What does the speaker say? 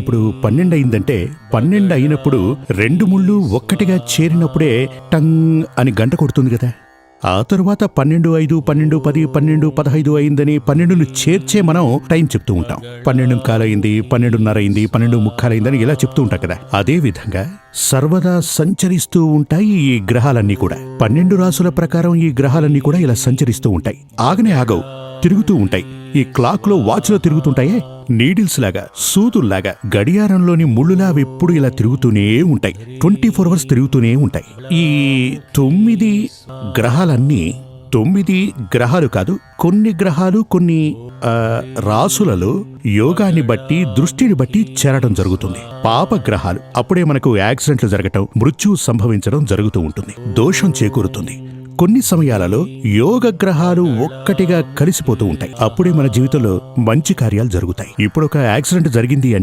ఇప్పుడు 12 అయిందంటే 12 అయినప్పుడు 2 ముళ్ళు ఒక్కటిగా చేరినప్పుడే టంగ్ అని గంట కొడుతుంది కదా. ఆ తరువాత 12:05, 12:10, 12:15 అయిందని 12ను చేర్చే మనం టైం చెప్తూ ఉంటాం. 12:15 అయింది, 12:30 అయింది, 12:45 అయిందని ఇలా చెప్తూ ఉంటాం కదా. అదే విధంగా సర్వదా సంచరిస్తూ ఉంటాయి ఈ గ్రహాలన్నీ కూడా. 12 రాసుల ప్రకారం ఈ గ్రహాలన్నీ కూడా ఇలా సంచరిస్తూ ఉంటాయి. ఆగనే ఆగవు, తిరుగుతూ ఉంటాయి. ఈ క్లాక్లో వాచ్లో తిరుగుతుంటాయే, నీడిల్స్ లాగా, సూదుల్లాగా, గడియారంలోని ముళ్ళులా ఎప్పుడు ఇలా తిరుగుతూనే ఉంటాయి. 24 అవర్స్ తిరుగుతూనే ఉంటాయి. ఈ 9 గ్రహాలన్నీ 9 గ్రహాలు కాదు, కొన్ని గ్రహాలు కొన్ని రాసులలో యోగాన్ని బట్టి, దృష్టిని బట్టి చేరడం జరుగుతుంది. పాప గ్రహాలు అప్పుడే మనకు యాక్సిడెంట్లు జరగటం, మృత్యువు సంభవించడం జరుగుతూ ఉంటుంది, దోషం చేకూరుతుంది. కొన్ని సమయాలలో యోగ గ్రహాలు ఒక్కటిగా కలిసిపోతూ ఉంటాయి. అప్పుడే మన జీవితంలో మంచి కార్యాలు జరుగుతాయి. ఇప్పుడు ఒక యాక్సిడెంట్ జరిగింది అంటే